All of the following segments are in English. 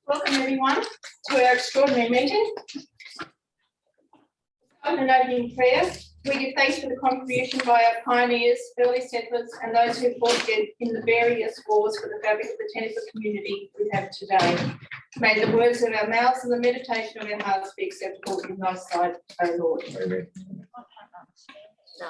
Welcome everyone to our extraordinary meeting. Open an opening prayer. We give thanks for the contribution by our pioneers, early settlers, and those who fought in the various wars for the fabric of the Tennefer community we have today. May the words of our mouths and the meditation of our hearts be acceptable in thy sight, O Lord. Amen.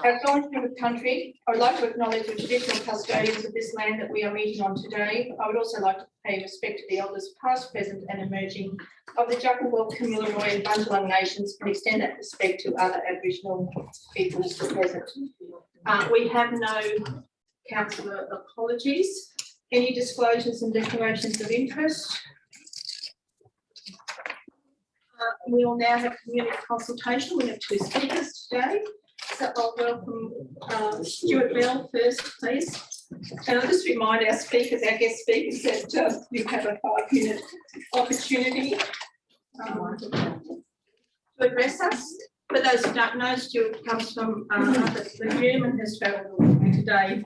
Our acknowledgement of country, I would like to acknowledge the traditional custodians of this land that we are meeting on today. I would also like to pay respect to the elders past, present and emerging of the Juckawel, Kamilaroi and Bundjalung nations and extend that respect to other Aboriginal peoples present. We have no councillor apologies. Any disclosures and declarations of interest? We will now have community consultation. We have two speakers today. So I'll welcome Stuart Bell first, please. And I'll just remind our speakers, our guest speakers, that you have a 5-minute opportunity to address us. For those who don't know, Stuart comes from Legume and has travelled today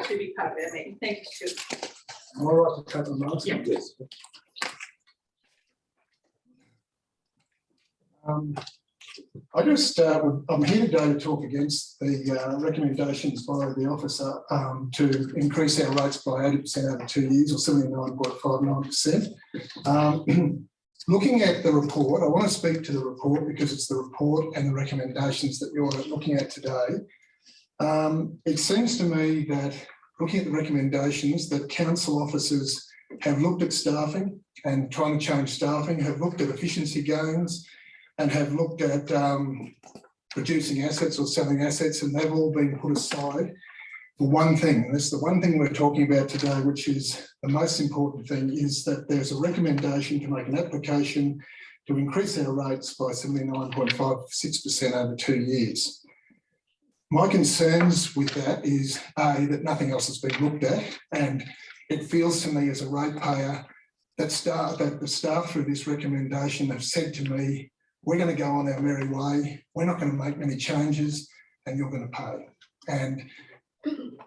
to be part of our meeting. Thank you, Stuart. Am I right to cut the mask? Yeah. Yes. I'm here today to talk against the recommendations by the officer to increase our rates by 80% over 2 years, or 79.59%. Looking at the report, I want to speak to the report because it's the report and the recommendations that you're looking at today. It seems to me that looking at the recommendations that council officers have looked at staffing and trying to change staffing, have looked at efficiency gains, and have looked at producing assets or selling assets, and they've all been put aside for one thing. And that's the one thing we're talking about today, which is the most important thing, is that there's a recommendation to make an application to increase our rates by 79.56% over 2 years. My concerns with that is, A, that nothing else has been looked at, and it feels to me as a ratepayer that the staff through this recommendation have said to me, we're going to go on our merry way, we're not going to make many changes, and you're going to pay. And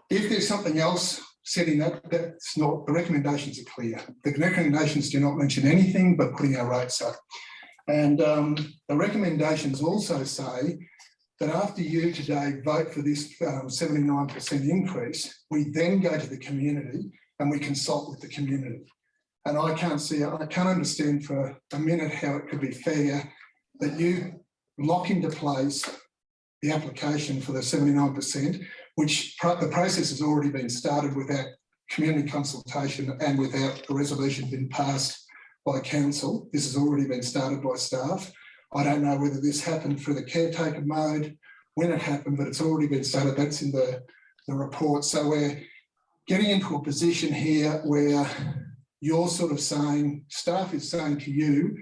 if there's something else said in that, that's not, the recommendations are clear. The recommendations do not mention anything but putting our rates up. And the recommendations also say that after you today vote for this 79% increase, we then go to the community and we consult with the community. And I can't understand for a minute how it could be fair that you lock into place the application for the 79%, which the process has already been started without community consultation and without a resolution been passed by council. This has already been started by staff. I don't know whether this happened through the caretaker mode, when it happened, but it's already been started. That's in the report. So we're getting into a position here where you're sort of saying, staff is saying to you,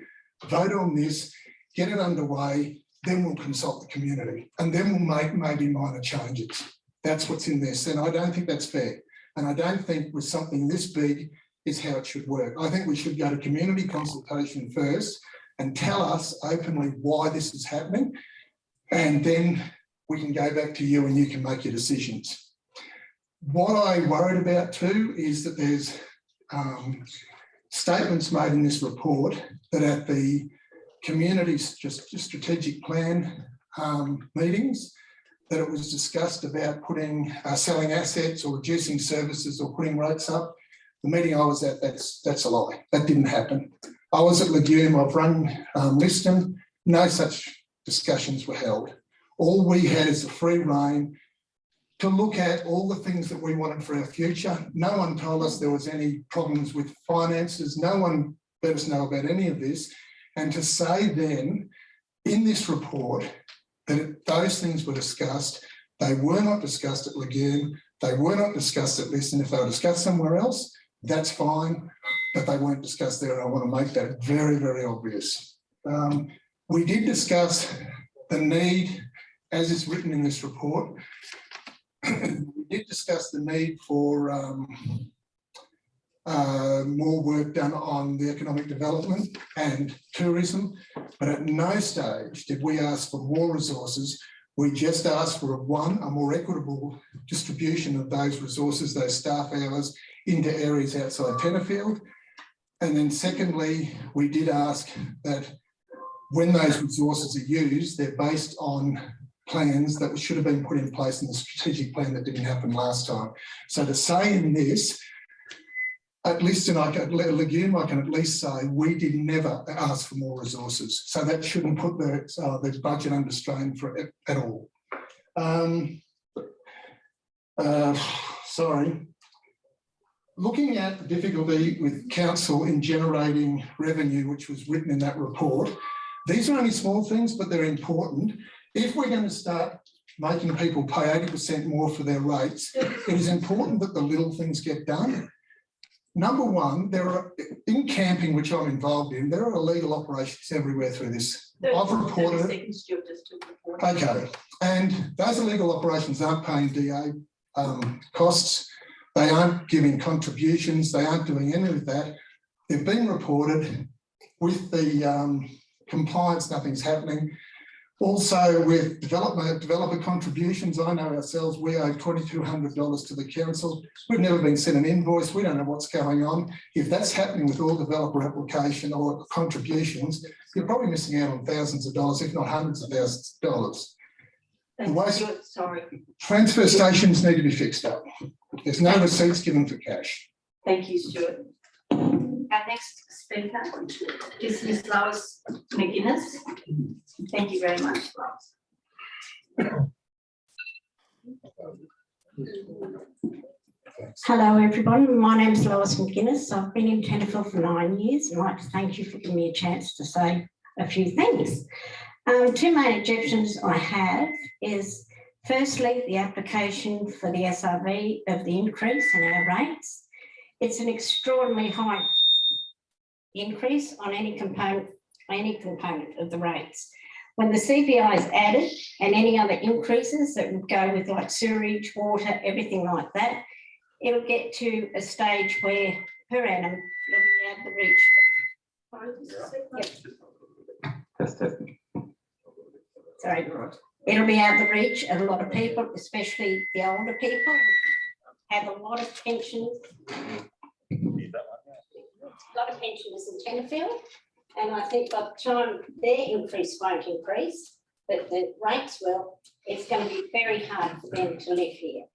vote on this, get it underway, then we'll consult the community and then we'll make maybe minor changes. That's what's in this. And I don't think that's fair. And I don't think with something this big is how it should work. I think we should go to community consultation first and tell us openly why this is happening. And then we can go back to you and you can make your decisions. What I worried about too is that there's statements made in this report that at the community's just strategic plan meetings, that it was discussed about putting selling assets or reducing services or putting rates up. The meeting I was at, that's a lie. That didn't happen. I was at Legume, I've run Liston, no such discussions were held. All we had is a free rein to look at all the things that we wanted for our future. No one told us there was any problems with finances. No one let us know about any of this. And to say then in this report that those things were discussed, they were not discussed at Legume, they were not discussed at Liston. If they were discussed somewhere else, that's fine, but they weren't discussed there. And I want to make that very, very obvious. We did discuss the need, as is written in this report, we did discuss the need for more work done on the economic development and tourism, but at no stage did we ask for more resources. We just asked for a more equitable distribution of those resources, those staff hours, into areas outside Tenterfield. And then secondly, we did ask that when those resources are used, they're based on plans that should have been put in place in the strategic plan that didn't happen last time. So to say in this, at least in Legume, I can at least say we did never ask for more resources. So that shouldn't put the budget under strain for it at all. Sorry. Looking at the difficulty with council in generating revenue, which was written in that report, these are only small things, but they're important. If we're going to start making people pay 80% more for their rates, it is important that the little things get done. Number one, in camping, which I'm involved in, there are illegal operations everywhere through this. I've reported it. Okay, and those illegal operations aren't paying DA costs. They aren't giving contributions. They aren't doing any of that. They've been reported. With the compliance, nothing's happening. Also, with developer contributions, I know ourselves, we owe $2,200 to the council. We've never been sent an invoice. We don't know what's going on. If that's happening with all developer application or contributions, you're probably missing out on thousands of dollars, if not hundreds of thousands of dollars. Sorry. Transfer stations need to be fixed up. There's no receipts given for cash. Thank you, Stuart. Our next speaker is Ms. Lois McGuinness. Thank you very much, Lois. Hello everyone, my name is Lois McGuinness. I've been in Tenterfield for 9 years. I'd like to thank you for giving me a chance to say a few things. Two main objections I have is firstly the application for the SRV of the increase in our rates. It's an extraordinarily high increase on any component of the rates. When the CPI is added and any other increases that would go with like sewerage, water, everything like that, it'll get to a stage where per annum it'll be out of the reach. Sorry, it'll be out of the reach of a lot of people, especially the older people who have a lot of pensions. A lot of pensioners in Tenterfield, and I think by the time their increase won't increase, but the rates will, it's going to be very hard for them to live here.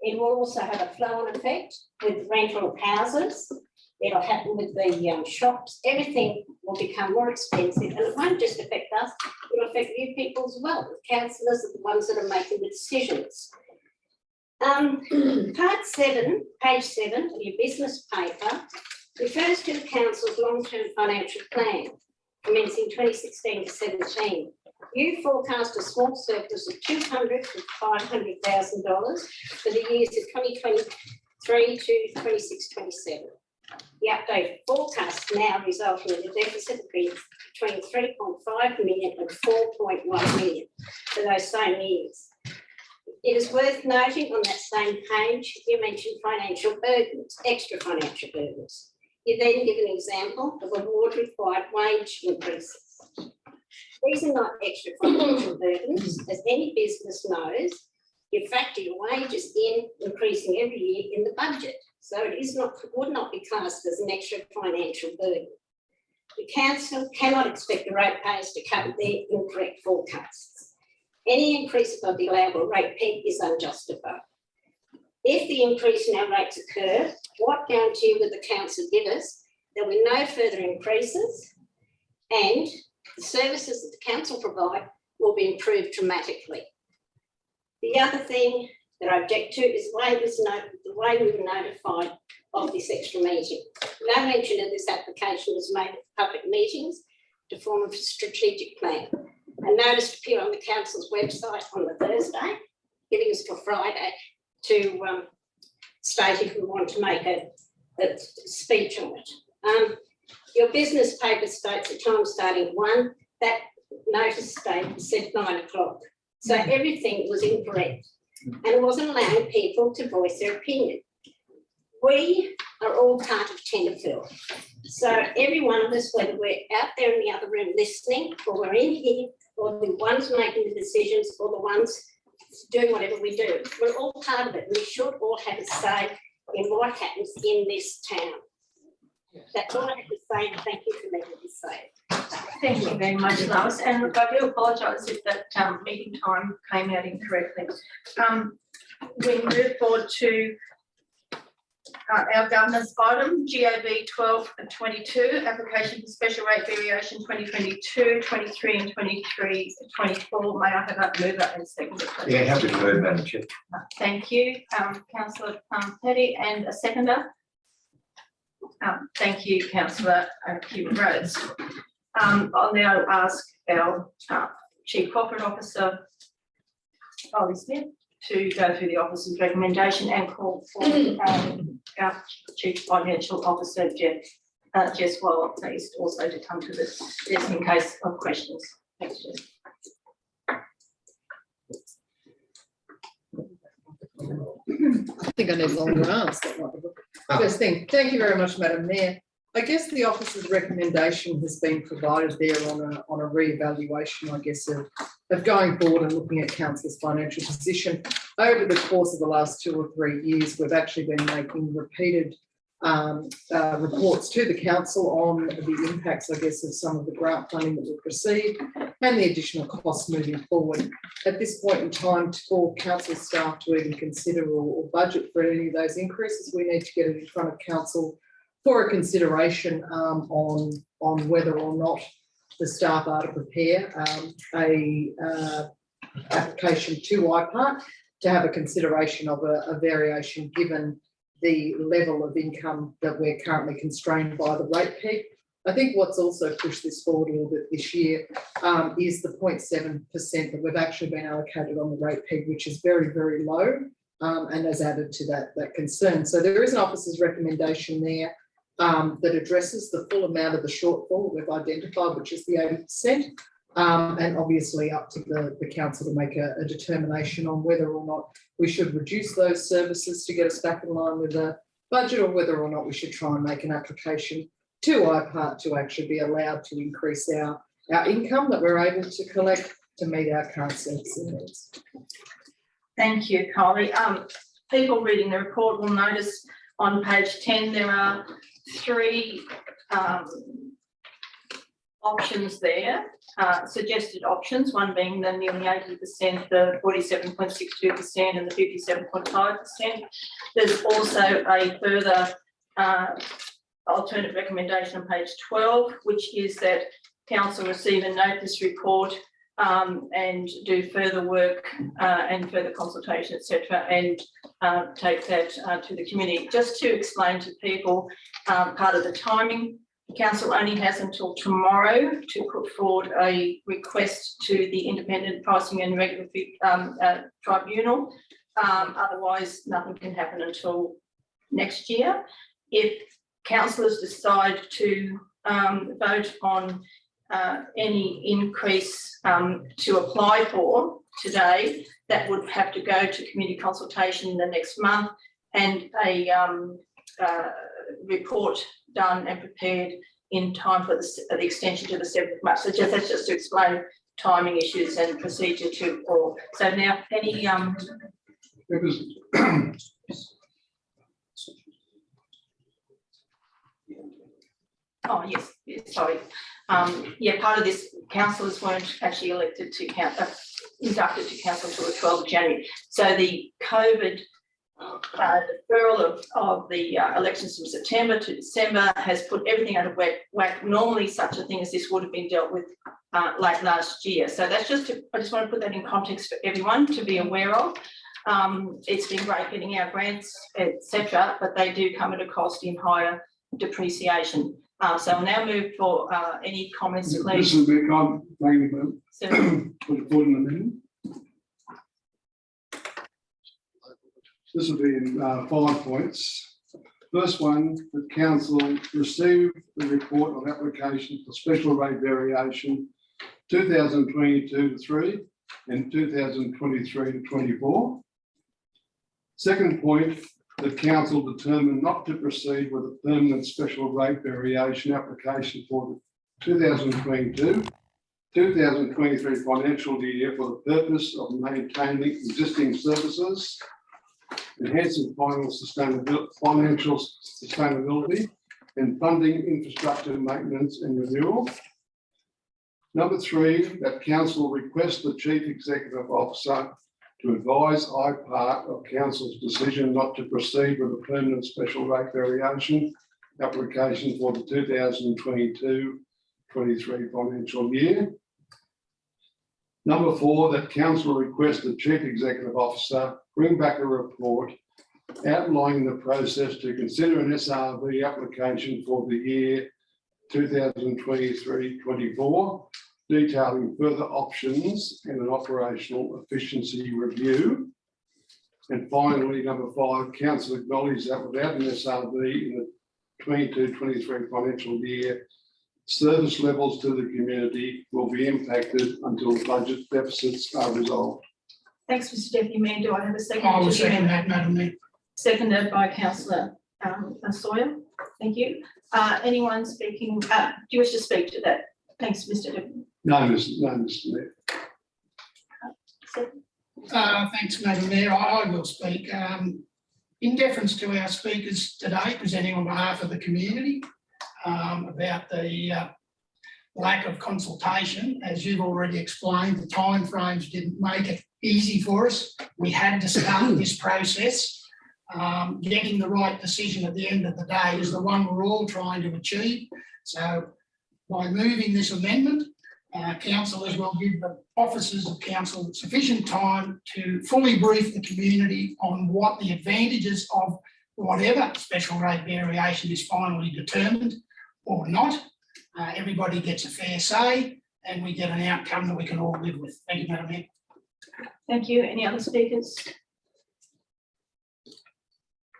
It will also have a flow-on effect with rental houses. It'll happen with the shops. Everything will become more expensive, and it won't just affect us, it'll affect you people as well. The councillors are the ones that are making the decisions. Part 7, page 7 of your business paper refers to the council's long-term financial plan commencing 2016 to 17. You forecast a small surplus of $200,000 to $500,000 for the years of 2023 to 26-27. The updated forecast now resulting in a deficit between 3.5 million and 4.1 million for those same years. It is worth noting on that same page, you mentioned financial burdens, extra financial burdens. You then give an example of award-required wage increases. These are not extra financial burdens. As any business knows, you factor your wages in, increasing every year in the budget. So it is not, would not be classed as an extra financial burden. The council cannot expect the ratepayers to cover their incorrect forecasts. Any increase above the allowable rate peg is unjustified. If the increase in our rates occur, what guarantee would the council give us there will be no further increases and the services that the council provide will be improved dramatically? The other thing that I object to is the way we were notified of this extra meeting. No mention of this application was made at public meetings to form a strategic plan. A notice appeared on the council's website on the Thursday, giving us till Friday to state if we want to make a speech on it. Your business paper states the time starting 1, that notice said 9 o'clock. So everything was incorrect and it wasn't allowing people to voice their opinion. We are all part of Tenterfield. So every one of us, whether we're out there in the other room listening or we're in here or the ones making the decisions or the ones doing whatever we do, we're all part of it. We should all have a say in what happens in this town. That's all I have to say, and thank you for letting me say it. Thank you very much, Lois, and look, I do apologise if that meeting time came out incorrectly. We move forward to our governance item, GOB 12/22, application for special rate variation 2022, 23 and 23, 24. May I have a mover and seconder, please? Yeah, happy to move, Madam Chair. Thank you, councillor Petty, and a seconder. Thank you, councillor Hugh Rhodes. I'll now ask our Chief Corporate Officer, Ollie Smith, to go through the officer's recommendation and call for our Chief Financial Officer, Jess Waller, please, also to come to this in case of questions. Thanks, Jess. I think I need longer arms. First thing, thank you very much, Madam Mayor. I guess the officer's recommendation has been provided there on a re-evaluation, I guess, of going forward and looking at council's financial position. Over the course of the last 2 or 3 years, we've actually been making repeated reports to the council on the impacts, I guess, of some of the grant funding that we've received and the additional costs moving forward. At this point in time, for council staff to even consider or budget for any of those increases, we need to get it in front of council for a consideration on whether or not the staff are to prepare a application to IPART to have a consideration of a variation given the level of income that we're currently constrained by the rate peg. I think what's also pushed this forward a little bit this year is the 0.7% that we've actually been allocated on the rate peg, which is very, very low and has added to that concern. So there is an officer's recommendation there that addresses the full amount of the shortfall we've identified, which is the 80%, and obviously up to the council to make a determination on whether or not we should reduce those services to get us back in line with the budget, or whether or not we should try and make an application to IPART to actually be allowed to increase our income that we're able to collect to meet our current service needs. Thank you, Kylie. People reading the report will notice on page 10 there are 3 options there, suggested options, one being the nearly 80%, the 47.62% and the 57.5%. There's also a further alternate recommendation on page 12, which is that council receive and note this report and do further work and further consultation, etc., and take that to the community. Just to explain to people part of the timing, council only has until tomorrow to put forward a request to the Independent Pricing and Regulatory Tribunal. Otherwise, nothing can happen until next year. If councillors decide to vote on any increase to apply for today, that would have to go to community consultation in the next month and a report done and prepared in time for the extension to the 7th of March. So that's just to explain timing issues and procedure to all. So now, any oh yes, sorry. Yeah, part of this, councillors weren't actually elected to inducted to council until the 12th of January. So the COVID deferral of the elections from September to December has put everything out of whack. Normally such a thing as this would have been dealt with like last year. So that's just I just want to put that in context for everyone to be aware of. It's been great getting our grants, etc., but they do come at a cost in higher depreciation. So I'll now move for any comments, please. This will be making So, put it forward in a minute. This will be in 5 points. First one, the council received the report on application for special rate variation 2022-3 and 2023-24. Second point, the council determined not to proceed with a permanent special rate variation application for the 2022-2023 financial year for the purpose of maintaining existing services, enhancing financial sustainability, and funding infrastructure maintenance and renewal. Number 3, that council request the Chief Executive Officer to advise IPART of council's decision not to proceed with a permanent special rate variation application for the 2022-23 financial year. Number 4, that council request the Chief Executive Officer bring back a report outlining the process to consider an SRV application for the year 2023-24, detailing further options and an operational efficiency review. And finally, number 5, council acknowledge that without an SRV in the 22-23 financial year, service levels to the community will be impacted until budget deficits are resolved. Thanks, Mr Deputy Mayor. Do I have a second? I will second that, Madam Mayor. Seconded by councillor Sawyer. Thank you. Anyone speaking? Do you wish to speak to that? Thanks, Mr Deputy. No, Mr. Mayor. Thanks, Madam Mayor. I will speak. In deference to our speakers today, presenting on behalf of the community about the lack of consultation, as you've already explained, the timeframes didn't make it easy for us. We had to start this process. Getting the right decision at the end of the day is the one we're all trying to achieve. So by moving this amendment, councillors will give the officers of council sufficient time to fully brief the community on what the advantages of whatever special rate variation is finally determined or not. Everybody gets a fair say and we get an outcome that we can all live with. Thank you, Madam Mayor. Thank you. Any other speakers?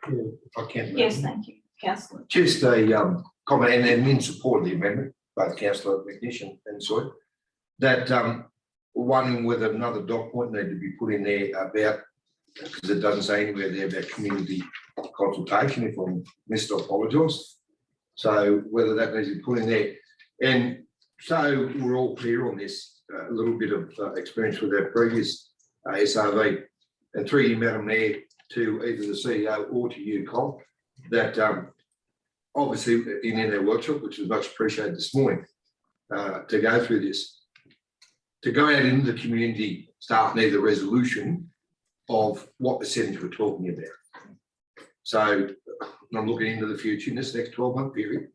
If I can. Yes, thank you, councillor. Just a comment, and in support of the amendment, both councillor McNish and Sawyer, that one with another dot point need to be put in there about, because it doesn't say anywhere there about community consultation. If I'm missed, I apologise. So whether that needs to be put in there, and so we're all clear on this. A little bit of experience with our previous SRV, and through you, Madam Mayor, to either the CEO or to you, Col, that obviously in our workshop, which was much appreciated this morning, to go through this, to go out into the community, staff need a resolution of what percentage we're talking about. So I'm looking into the future in this next 12-month period.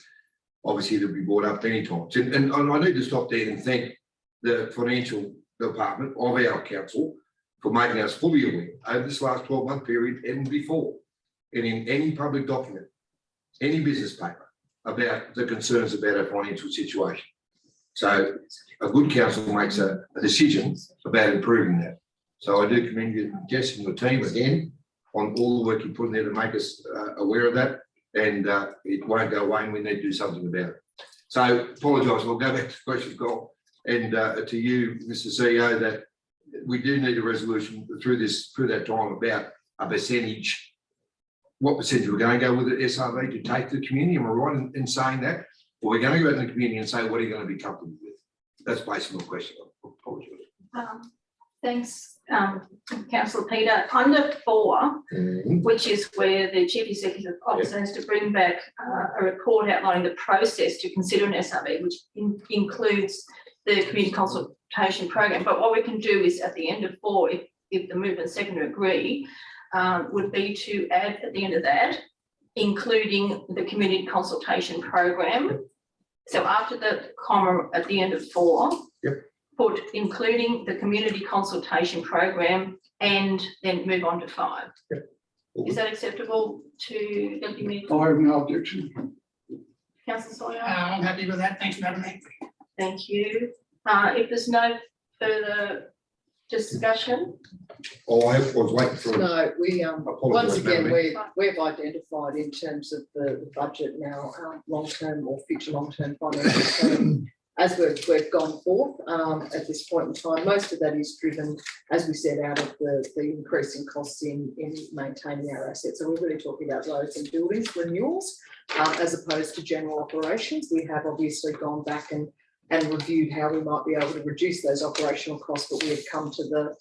Obviously, it'll be brought up many times. And I need to stop there and thank the financial department of our council for making us fully aware over this last 12-month period and before, and in any public document, any business paper, about the concerns about our financial situation. So a good council makes a decision about improving that. So I do commend you, Jess, and your team again on all the work you put in there to make us aware of that, and it won't go away and we need to do something about it. So apologise, we'll go back to the question, Col, and to you, Mr. CEO, that we do need a resolution through that time about a percentage, what percentage we're going to go with the SRV to take to the community. Am I right in saying that? Or we're going to go out in the community and say, what are you going to be comfortable with? That's basically my question. I apologise. Thanks, councillor Peter. Under 4, which is where the Chief Executive Officer has to bring back a report outlining the process to consider an SRV, which includes the community consultation program. But what we can do is at the end of 4, if the mover and seconder agree, would be to add at the end of that, including the community consultation program. So after the comma at the end of 4, put including the community consultation program and then move on to 5. Is that acceptable to Deputy Mayor? I have no objection. Councillor Sawyer? I'm happy with that. Thanks, Madam Mayor. Thank you. If there's no further discussion, I was waiting for. No, we, Apologise, once again, Madam we've identified in terms of the budget now, long-term or future long-term financial planning, as we've gone forth at this point in time. Most of that is driven, as we said, out of the increasing costs in maintaining our assets. So we're really talking about roads and buildings renewals, as opposed to general operations. We have obviously gone back and reviewed how we might be able to reduce those operational costs, but we have come to the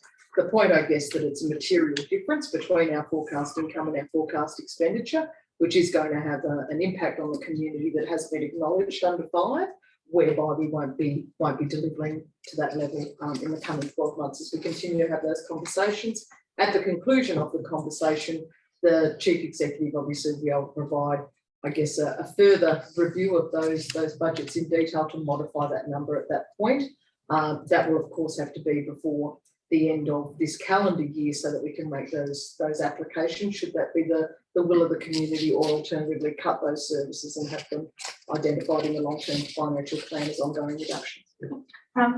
point, I guess, that it's a material difference between our forecast income and our forecast expenditure. which is going to have an impact on the community that has been acknowledged under 5, whereby we won't be delivering to that level in the coming 12 months as we continue to have those conversations. At the conclusion of the conversation, the Chief Executive obviously will be able to provide, I guess, a further review of those budgets in detail to modify that number at that point. That will of course have to be before the end of this calendar year so that we can make those applications, should that be the will of the community, or alternatively cut those services and have them identified in the long-term financial plan as ongoing reductions.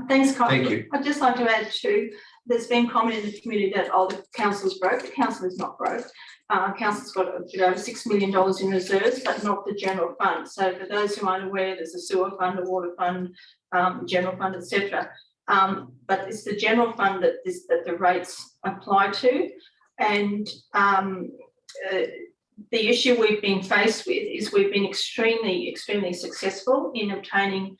Thanks, Kylie. Thank you. I'd just like to add too, there's been comment in the community that, oh, the council's broke. The council is not broke. Council's got over $6 million in reserves, but not the general fund. So for those who aren't aware, there's a sewer fund, a water fund, general fund, etc. But it's the general fund that the rates apply to. And the issue we've been faced with is we've been extremely successful in obtaining,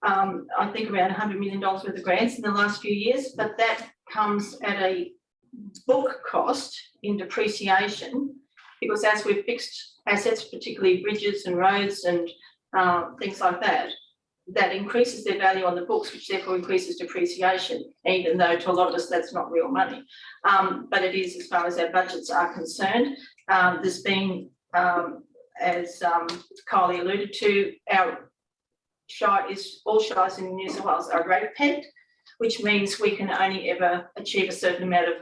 I think, around $100 million worth of grants in the last few years, but that comes at a book cost in depreciation, because as we've fixed assets, particularly bridges and roads and things like that, that increases their value on the books, which therefore increases depreciation, even though to a lot of us that's not real money. But it is as far as our budgets are concerned. There's been, as Kylie alluded to, our all shires in New South Wales are rate pegged, which means we can only ever achieve a certain amount of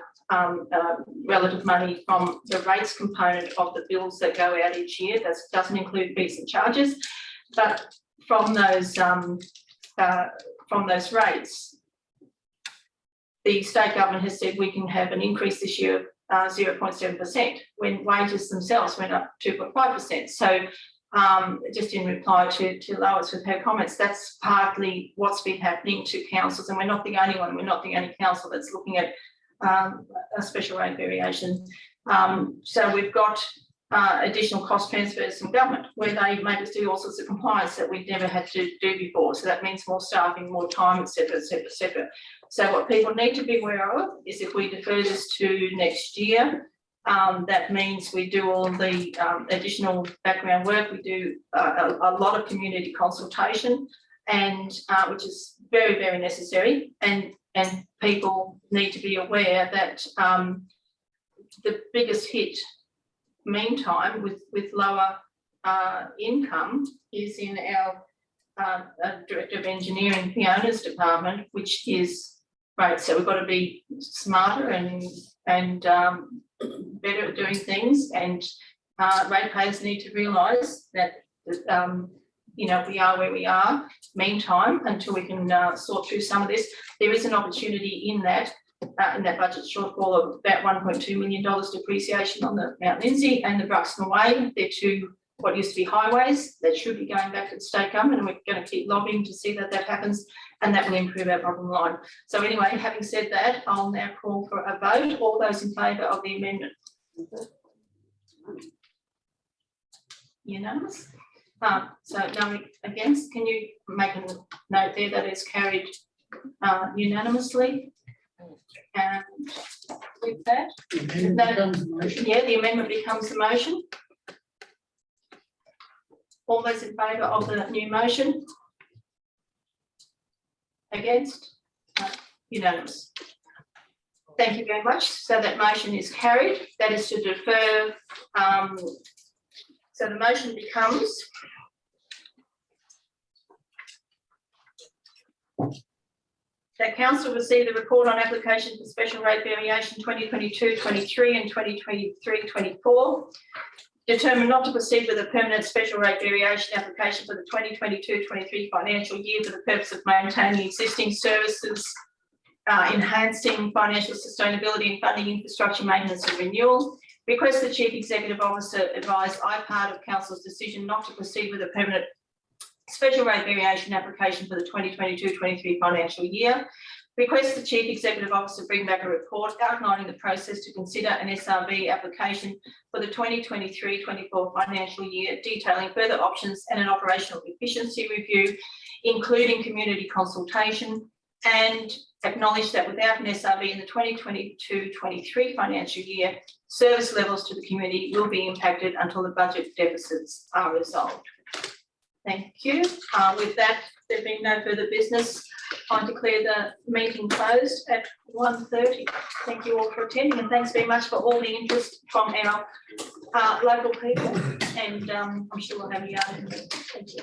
relative money from the rates component of the bills that go out each year. That doesn't include fees and charges, but from those rates, the state government has said we can have an increase this year of 0.7%, when wages themselves went up 2.5%. So just in reply to Lois with her comments, that's partly what's been happening to councils, and we're not the only one. We're not the only council that's looking at a special rate variation. So we've got additional cost transfers from government, where they make us do all sorts of compliance that we've never had to do before. So that means more staffing, more time, etc., etc., etc. So what people need to be aware of is, if we defer this to next year, that means we do all the additional background work. We do a lot of community consultation, and which is very, very necessary. And people need to be aware that the biggest hit, meantime, with lower income, is in our Director of Engineering, Fiona's department, which is right. So we've got to be smarter and better at doing things, and ratepayers need to realise that we are where we are. Meantime, until we can sort through some of this, there is an opportunity in that budget shortfall of about $1.2 million depreciation on the Mount Lindsay and the Bruxton Way. They're two what used to be highways that should be going back to the state government, and we're going to keep lobbying to see that happens, and that will improve our bottom line. So anyway, having said that, I'll now call for a vote. All those in favour of the amendment? Unanimous. So no against. Can you make a note there that is carried unanimously? And with that, the amendment becomes the motion. All those in favour of the new motion? Against? Unanimous. Thank you very much. So that motion is carried. That is to defer. So the motion becomes that council receive the report on application for special rate variation 2022-23 and 2023-24. Determine not to proceed with a permanent special rate variation application for the 2022-23 financial year for the purpose of maintaining existing services, enhancing financial sustainability and funding infrastructure maintenance and renewal. Request the Chief Executive Officer advise IPART of Council's decision not to proceed with a permanent special rate variation application for the 2022-23 financial year. Request the Chief Executive Officer bring back a report outlining the process to consider an SRV application for the 2023-24 financial year, detailing further options and an operational efficiency review, including community consultation, and acknowledge that without an SRV in the 2022-23 financial year, service levels to the community will be impacted until the budget deficits are resolved. Thank you. With that, there being no further business, I declare the meeting closed at 1:30. Thank you all for attending, and thanks very much for all the interest from our local people, and I'm sure we'll have you out. Thank you.